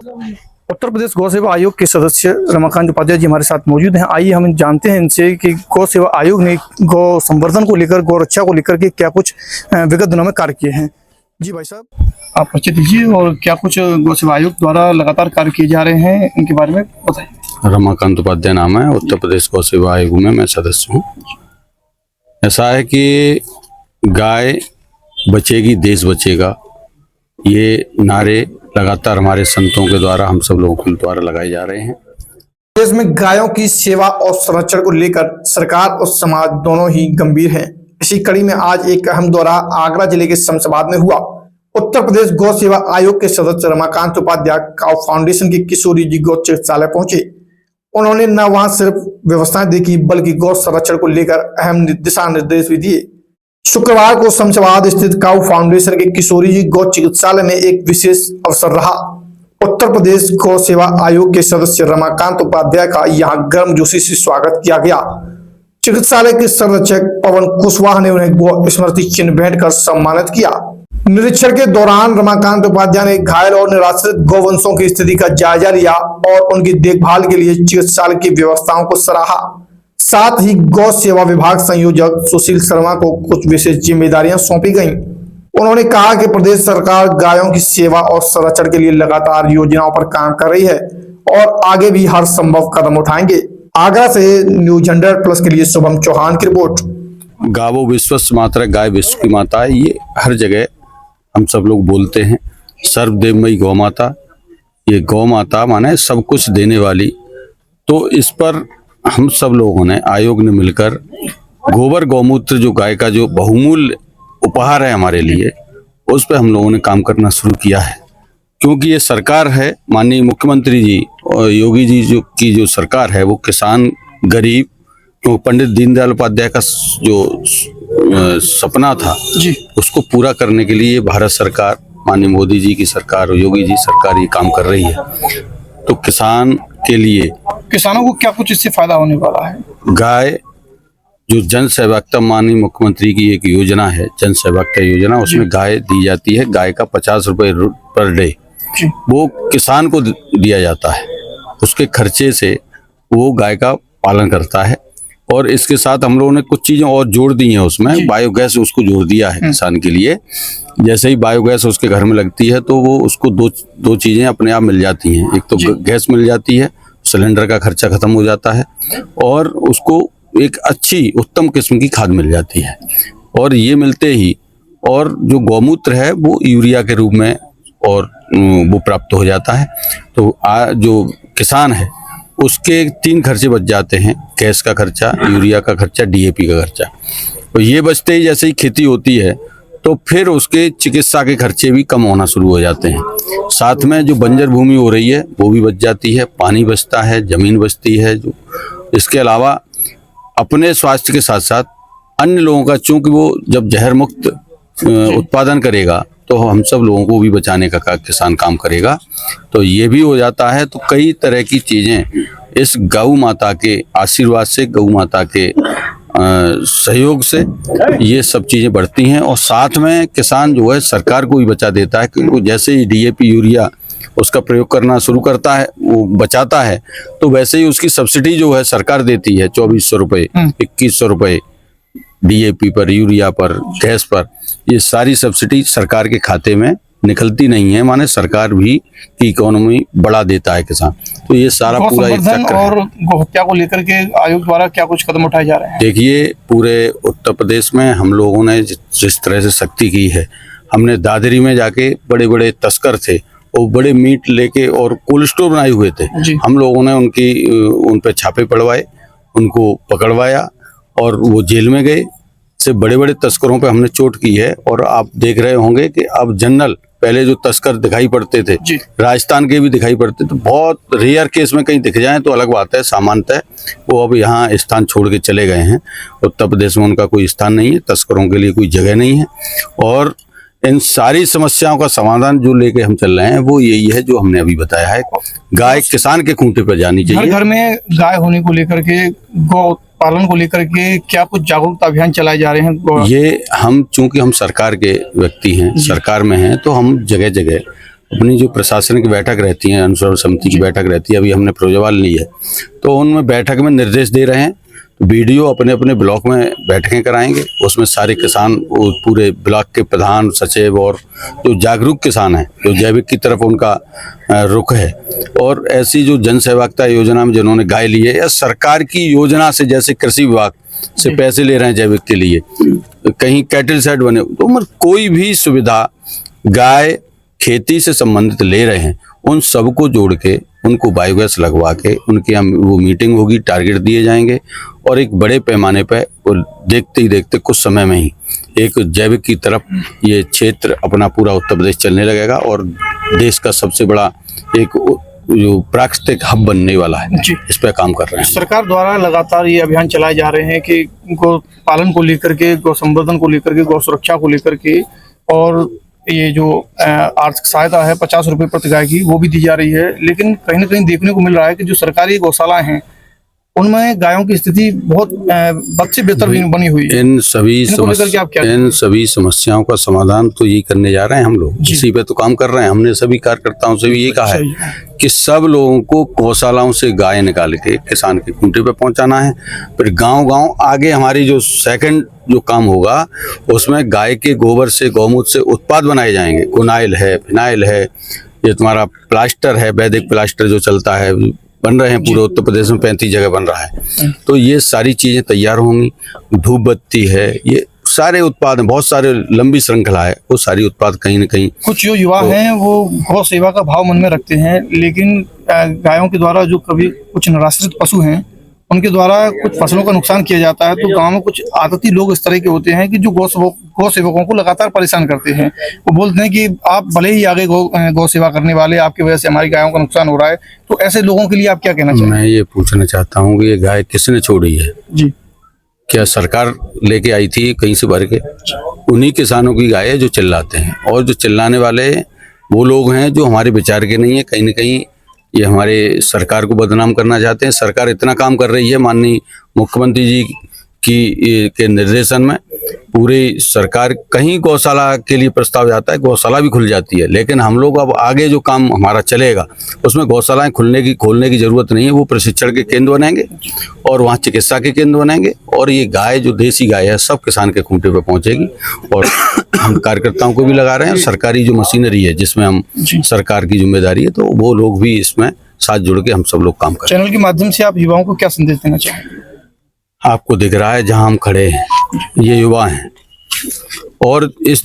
उत्तर प्रदेश गौ सेवा आयोग के सदस्य रमाकांत उपाध्याय जी हमारे साथ मौजूद हैं। आइए हम जानते हैं इनसे कि गौ सेवा आयोग ने गौ संवर्धन को लेकर, गौ रक्षा को लेकर के क्या कुछ विगत दिनों में कार्य किए हैं। जी भाई साहब, आप परिचय दीजिए और क्या कुछ गौ सेवा आयोग द्वारा लगातार कार्य किए जा रहे हैं, इनके बारे में बताइए। रमाकांत उपाध्याय नाम है, उत्तर प्रदेश गौ सेवा आयोग में मैं सदस्य हूँ। ऐसा है कि गाय बचेगी देश बचेगा, ये नारे लगातार हमारे संतों के द्वारा, हम सब लोगों के द्वारा लगाए जा रहे हैं। देश में गायों की सेवा और संरक्षण को लेकर सरकार और समाज दोनों ही गंभीर हैं। इसी कड़ी में आज एक अहम दौरा आगरा जिले के शमशाबाद में हुआ। उत्तर प्रदेश गौ सेवा आयोग के सदस्य रमाकांत उपाध्याय काउ फाउंडेशन के किशोरी जी गौ चिकित्सालय पहुंचे। उन्होंने न वहां सिर्फ व्यवस्थाएं देखी बल्कि गौ संरक्षण को लेकर अहम दिशा निर्देश भी दिए। शुक्रवार को शमशाबाद स्थित काउ फाउंडेशन के किशोरी जी गौ चिकित्सालय में एक विशेष अवसर रहा। उत्तर प्रदेश गौ सेवा आयोग के सदस्य रमाकांत उपाध्याय का यहां गर्मजोशी से स्वागत किया गया। चिकित्सालय के संरक्षक पवन कुशवाहा ने उन्हें गौ स्मृति चिन्ह भेंट कर सम्मानित किया। निरीक्षण के दौरान रमाकांत उपाध्याय ने घायल और निराश्रित गौवंशों की स्थिति का जायजा लिया और उनकी देखभाल के लिए चिकित्सालय की व्यवस्थाओं को सराहा। साथ ही गौ सेवा विभाग संयोजक सुशील शर्मा को कुछ विशेष जिम्मेदारियां सौंपी गईं। उन्होंने कहा कि प्रदेश सरकार गायों की सेवा और संरक्षण के लिए लगातार योजनाओं पर काम कर रही है और आगे भी हर संभव कदम उठाएंगे। आगरा से न्यूज 100+ के लिए शुभम चौहान की रिपोर्ट। गावो विश्वस्य मातरः, गाय विश्व की माता है, ये हर जगह हम सब लोग बोलते हैं। सर्वदेवमयी गौ माता, ये गौ माता माने सब कुछ देने वाली। तो इस पर हम सब लोगों ने, आयोग ने मिलकर गोबर गौमूत्र जो गाय का जो बहुमूल्य उपहार है हमारे लिए, उस पर हम लोगों ने काम करना शुरू किया है। क्योंकि ये सरकार है, माननीय मुख्यमंत्री जी और योगी जी की जो सरकार है, वो किसान, गरीब, तो पंडित दीनदयाल उपाध्याय का जो सपना था जी, उसको पूरा करने के लिए भारत सरकार, माननीय मोदी जी की सरकार और योगी जी सरकार ये काम कर रही है। तो किसान के लिए, किसानों को क्या कुछ इससे फायदा होने वाला है? गाय जो जन सहभागिता, माननीय मुख्यमंत्री की एक योजना है, जन सहभागिता योजना, उसमें गाय दी जाती है। गाय का 50 रुपए पर डे वो किसान को दिया जाता है। उसके खर्चे से वो गाय का पालन करता है। और इसके साथ हम लोगों ने कुछ चीजें और जोड़ दी हैं उसमें, बायोगैस उसको जोड़ दिया है किसान के लिए। जैसे ही बायोगैस उसके घर में लगती है तो वो उसको दो चीजें अपने आप मिल जाती हैं। एक तो गैस मिल जाती है, सिलेंडर का खर्चा खत्म हो जाता है, और उसको एक अच्छी उत्तम किस्म की खाद मिल जाती है। और ये मिलते ही और जो गौमूत्र है वो यूरिया के रूप में और वो प्राप्त हो जाता है। तो जो किसान है उसके 3 खर्चे बच जाते हैं, गैस का खर्चा, यूरिया का खर्चा, डीएपी का खर्चा। तो ये बचते ही जैसे ही खेती होती है तो फिर उसके चिकित्सा के खर्चे भी कम होना शुरू हो जाते हैं। साथ में जो बंजर भूमि हो रही है वो भी बच जाती है, पानी बचता है, जमीन बचती है। जो इसके अलावा अपने स्वास्थ्य के साथ साथ अन्य लोगों का, चूंकि वो जब जहर मुक्त उत्पादन करेगा तो हम सब लोगों को भी बचाने का किसान काम करेगा। तो ये भी हो जाता है। तो कई तरह की चीज़ें इस गौ माता के आशीर्वाद से, गौ माता के सहयोग से ये सब चीज़ें बढ़ती हैं। और साथ में किसान जो है सरकार को भी बचा देता है, क्योंकि जैसे ही डीएपी यूरिया उसका प्रयोग करना शुरू करता है, वो बचाता है, तो वैसे ही उसकी सब्सिडी जो है सरकार देती है, 2400 रुपये, 2100 रुपये डीएपी पर, यूरिया पर, गैस पर। ये सारी सब्सिडी सरकार के खाते में निकलती नहीं है, माने सरकार भी की इकोनॉमी बढ़ा देता है किसान। तो ये सारा पूरा एक चक्कर और गौ हत्या को लेकर के आयोग द्वारा क्या कुछ कदम उठाए जा रहे हैं? देखिए, पूरे उत्तर प्रदेश में हम लोगों ने जिस तरह से सख्ती की है, हमने दादरी में जाके बड़े बड़े तस्कर थे, वो बड़े मीट लेके और कोल्ड स्टोर बनाए हुए थे, हम लोगों ने उन पे छापे पड़वाए, उनको पकड़वाया और वो जेल में गए। से बड़े बड़े तस्करों पे हमने चोट की है। और आप देख रहे होंगे कि अब जनरल, पहले जो तस्कर दिखाई पड़ते थे राजस्थान के भी दिखाई पड़ते थे, बहुत रेयर केस में कहीं दिख जाएं तो अलग बात है, सामान्यतः वो अब यहाँ स्थान छोड़ के चले गए हैं। उत्तर प्रदेश में उनका कोई स्थान नहीं है, तस्करों के लिए कोई जगह नहीं है। और इन सारी समस्याओं का समाधान जो लेके हम चल रहे हैं वो यही है जो हमने अभी बताया है। गाय किसान के खूंटे पर जानी चाहिए। घर में गाय होने को लेकर के, गौ पालन को लेकर के क्या कुछ जागरूकता अभियान चलाए जा रहे हैं? ये हम, चूंकि हम सरकार के व्यक्ति हैं, सरकार में हैं, तो हम जगह जगह अपनी जो प्रशासनिक बैठक रहती है, अनुसरण समिति की बैठक रहती है, अभी हमने फिरोजाबाद ली है, तो उनमें बैठक में निर्देश दे रहे हैं। बीडीओ अपने अपने ब्लॉक में बैठकें कराएंगे, उसमें सारे किसान, वो पूरे ब्लॉक के प्रधान, सचिव और जो जागरूक किसान हैं, जो जैविक की तरफ उनका रुख है, और ऐसी जो जन सहभागिता योजना में जिन्होंने गाय ली है, या सरकार की योजना से जैसे कृषि विभाग से पैसे ले रहे हैं जैविक के लिए, कहीं कैटल सेट बने, तो मतलब कोई भी सुविधा गाय खेती से संबंधित ले रहे हैं, उन सबको जोड़ के उनको बायोगैस लगवा के उनके यहाँ वो मीटिंग होगी, टारगेट दिए जाएंगे, और एक बड़े पैमाने पर वो देखते ही देखते कुछ समय में ही एक जैविक की तरफ ये क्षेत्र अपना पूरा उत्तर प्रदेश चलने लगेगा, और देश का सबसे बड़ा एक जो प्राकृतिक हब बनने वाला है, इस पर काम कर रहे हैं। सरकार द्वारा लगातार ये अभियान चलाए जा रहे हैं कि गौ पालन को लेकर के, गौ संवर्धन को लेकर के, गौ सुरक्षा को लेकर के, और ये जो आर्थिक सहायता है 50 रुपये प्रति गाय की, वो भी दी जा रही है। लेकिन कहीं ना कहीं देखने को मिल रहा है कि जो सरकारी गौशालाएं हैं उनमें गायों की स्थिति बहुत बद से बेहतर बनी हुई है। इन सभी समस्याओं का समाधान तो यही करने जा रहे हैं हम लोग, इसी पे तो काम कर रहे हैं। हमने सभी कार्यकर्ताओं से भी ये कहा है कि सब लोगों को गौशालाओं से गाय निकाल के किसान के खूंटे पे पहुंचाना है। फिर गांव-गांव आगे हमारी जो सेकंड जो काम होगा, उसमें गाय के गोबर से, गौमूत्र से उत्पाद बनाए जाएंगे। गुनाइल है, फिनाइल है, ये तुम्हारा प्लास्टर है, वैदिक प्लास्टर जो चलता है, बन रहे हैं पूरे उत्तर प्रदेश में 35 जगह बन रहा है। तो ये सारी चीजें तैयार होंगी। धूप बत्ती है, ये सारे उत्पाद हैं, बहुत सारे लंबी श्रृंखला है, वो सारी उत्पाद कहीं ना कहीं। कुछ जो युवा हैं वो गौ सेवा का भाव मन में रखते हैं, लेकिन गायों के द्वारा जो कभी कुछ निराश्रित पशु हैं उनके द्वारा कुछ फसलों का नुकसान किया जाता है, तो गांव में कुछ आदती लोग इस तरह के होते हैं कि जो गौ सेवकों को लगातार परेशान करते हैं। वो बोलते हैं कि आप भले ही आगे गौ सेवा करने वाले, आपकी वजह से हमारी गायों का नुकसान हो रहा है। तो ऐसे लोगों के लिए आप क्या कहना चाहेंगे? मैं ये पूछना चाहता हूँ कि ये गाय किसने छोड़ी है जी? क्या सरकार लेके आई थी कहीं से भर के? उन्हीं किसानों की गाय है जो चिल्लाते हैं, और जो चिल्लाने वाले वो लोग हैं जो हमारे विचार के नहीं है। कहीं ना कहीं ये हमारे सरकार को बदनाम करना चाहते हैं। सरकार इतना काम कर रही है, माननीय मुख्यमंत्री जी के निर्देशन में पूरी सरकार, कहीं गौशाला के लिए प्रस्ताव जाता है, गौशाला भी खुल जाती है। लेकिन हम लोग अब आगे जो काम हमारा चलेगा उसमें गौशालाएं खोलने की जरूरत नहीं है। वो प्रशिक्षण के केंद्र बनेंगे और वहाँ चिकित्सा के केंद्र बनेंगे, और ये गाय जो देसी गाय है सब किसान के खूंटे पे पहुँचेगी। और हम कार्यकर्ताओं को भी लगा रहे हैं, सरकारी जो मशीनरी है जिसमें हम सरकार की जिम्मेदारी है, तो वो लोग भी इसमें साथ जुड़ के हम सब लोग काम करें। चैनल के माध्यम से आप युवाओं को क्या संदेश देना चाहेंगे? आपको दिख रहा है जहां हम खड़े हैं, ये युवा हैं, और इस